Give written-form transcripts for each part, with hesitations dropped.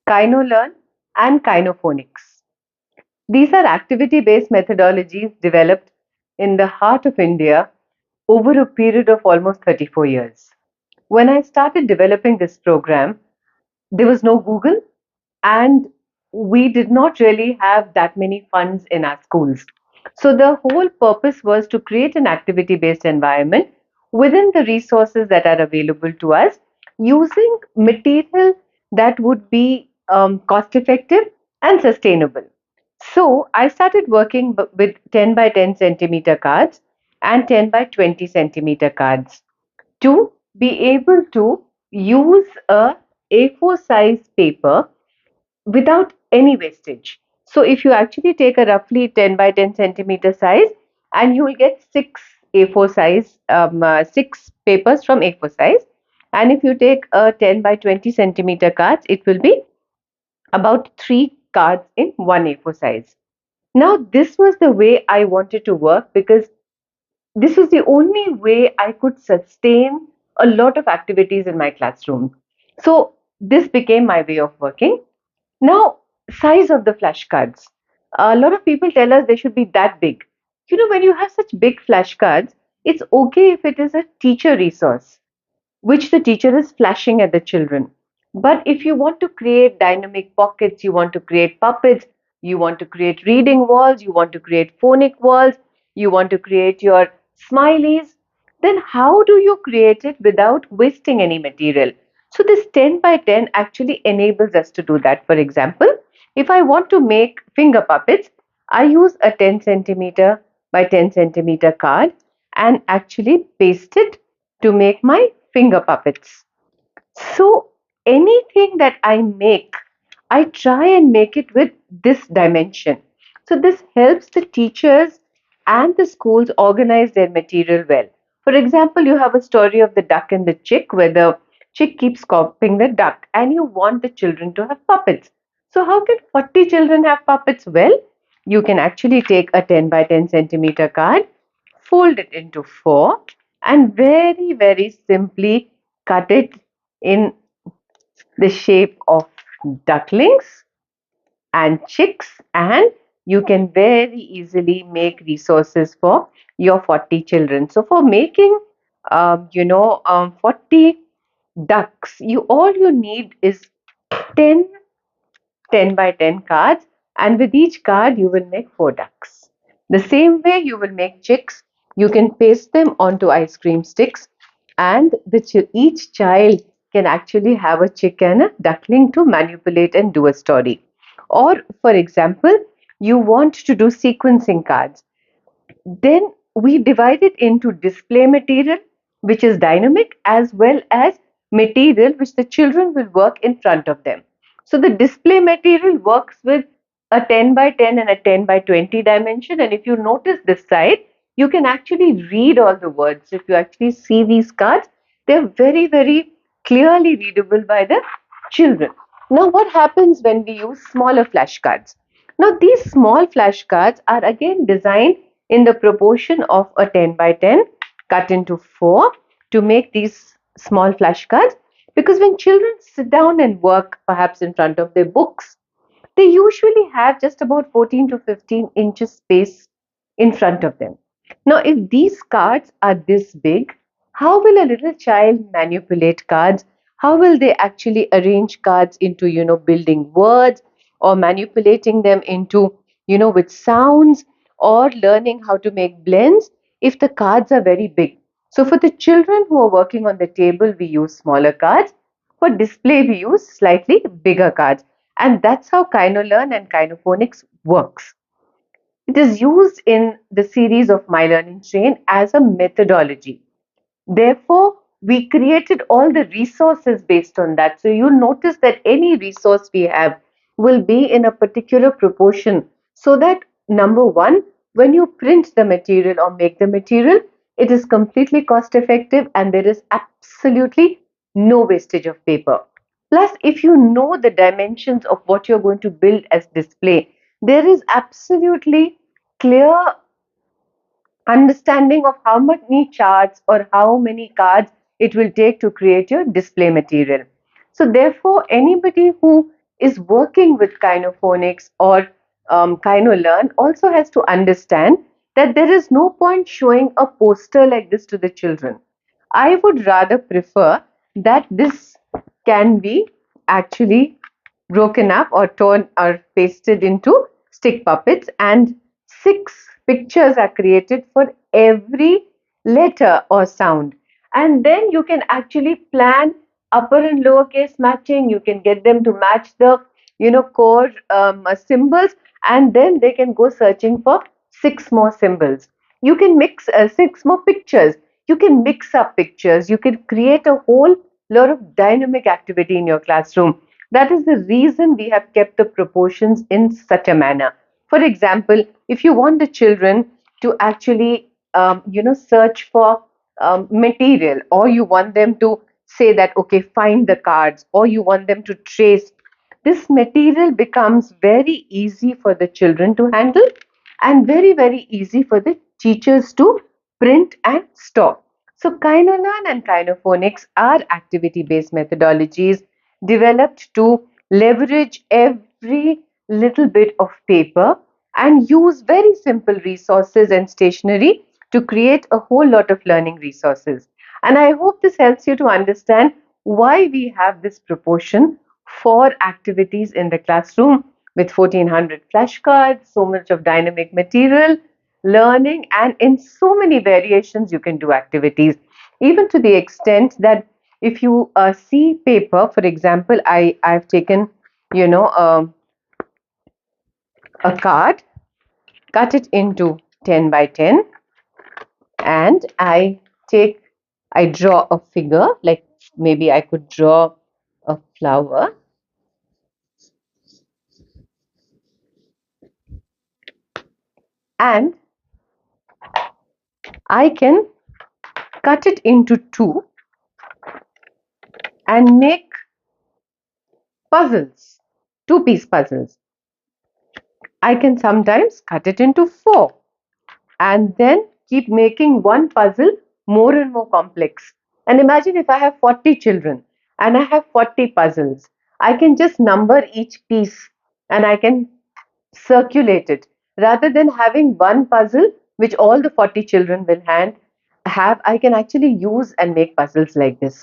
Kinolearn and KinoPhonics. These are activity-based methodologies developed in the heart of India over a period of almost 34 years. When I started developing this program, there was no Google, and we did not really have that many funds in our schools. So the whole purpose was to create an activity based environment within the resources that are available to us using material that would be cost effective and sustainable. So I started working with 10 by 10 centimeter cards and 10 by 20 centimeter cards to be able to use a A4 size paper without any wastage. So if you actually take a roughly 10 by 10 centimeter size, and you will get six A4 size, six papers from A4 size. And if you take a 10 by 20 centimeter cards, it will be about three cards in one A4 size. Now, this was the way I wanted to work because this was the only way I could sustain a lot of activities in my classroom. So, this became my way of working. Now, size of the flashcards. A lot of people tell us they should be that big. When you have such big flashcards, it's okay if it is a teacher resource, which the teacher is flashing at the children. But if you want to create dynamic pockets, you want to create puppets, you want to create reading walls, you want to create phonic walls, you want to create your smileys, then how do you create it without wasting any material? So this 10 by 10 actually enables us to do that. For example, if I want to make finger puppets, I use a 10 centimeter by 10 centimeter card and actually paste it to make my finger puppets. So anything that I make, I try and make it with this dimension. So this helps the teachers and the schools organize their material well. For example, you have a story of the duck and the chick where the chick keeps copying the duck and you want the children to have puppets. So how can 40 children have puppets? Well, you can actually take a 10 by 10 centimeter card, fold it into four, and very, very simply cut it in the shape of ducklings and chicks, and you can very easily make resources for your 40 children. So for making 40 ducks, you all you need is 10 10 by 10 cards, and with each card you will make 4 ducks. The same way you will make chicks, you can paste them onto ice cream sticks, and each child can actually have a chick and a duckling to manipulate and do a story. Or, for example, you want to do sequencing cards. Then we divide it into display material, which is dynamic, as well as material which the children will work in front of them. So the display material works with a 10 by 10 and a 10 by 20 dimension. And if you notice this side, you can actually read all the words. If you actually see these cards, they're very, very clearly readable by the children. Now, what happens when we use smaller flashcards? Now, these small flashcards are again designed in the proportion of a 10 by 10 cut into 4 to make these small flashcards, because when children sit down and work perhaps in front of their books, they usually have just about 14 to 15 inches space in front of them. Now, if these cards are this big, how will a little child manipulate cards? How will they actually arrange cards into, building words or manipulating them into, with sounds or learning how to make blends if the cards are very big? So, for the children who are working on the table, we use smaller cards. For display, we use slightly bigger cards. And that's how Kinolearn and KinoPhonics works. It is used in the series of My Learning Train as a methodology. Therefore, we created all the resources based on that. So you'll notice that any resource we have will be in a particular proportion, so that number one, when you print the material or make the material, it is completely cost effective and there is absolutely no wastage of paper. Plus, if you know the dimensions of what you're going to build as display, there is absolutely clear understanding of how many charts or how many cards it will take to create your display material. So therefore, anybody who is working with Kinophonics or Kinolearn also has to understand that there is no point showing a poster like this to the children. I would rather prefer that this can be actually broken up or torn or pasted into stick puppets, and six pictures are created for every letter or sound. And then you can actually plan upper and lower case matching. You can get them to match the core symbols, and then they can go searching for six more symbols. You can mix six more pictures. You can mix up pictures. You can create a whole lot of dynamic activity in your classroom. That is the reason we have kept the proportions in such a manner. For example, if you want the children to actually search for material, or you want them to say that okay, find the cards, or you want them to trace, this material becomes very easy for the children to handle and very, very easy for the teachers to print and store. So, Kinolearn and Kinophonics are activity based methodologies developed to leverage every little bit of paper and use very simple resources and stationery to create a whole lot of learning resources. And I hope this helps you to understand why we have this proportion for activities in the classroom with 1400 flashcards, so much of dynamic material, learning, and in so many variations you can do activities, even to the extent that if you see paper, for example, I've taken you know um a card, cut it into 10 by 10, and I draw a figure, like maybe I could draw a flower, and I can cut it into two and make puzzles, two-piece puzzles. I can sometimes cut it into four and then keep making one puzzle more and more complex. And imagine if I have 40 children and I have 40 puzzles, I can just number each piece and I can circulate it rather than having one puzzle which all the 40 children will have. I can actually use and make puzzles like this.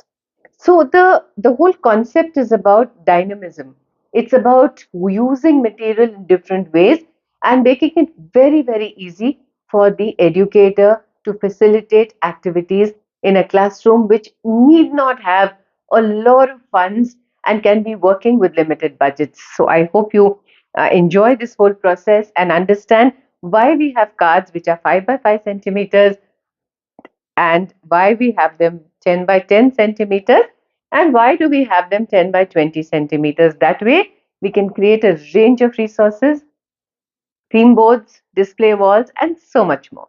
So the whole concept is about dynamism. It's about using material in different ways and making it very, very easy for the educator to facilitate activities in a classroom which need not have a lot of funds and can be working with limited budgets. So I hope you enjoy this whole process and understand why we have cards which are 5 by 5 centimeters, and why we have them 10 by 10 centimeters, and why do we have them 10 by 20 centimeters. That way we can create a range of resources, theme boards, display walls, and so much more.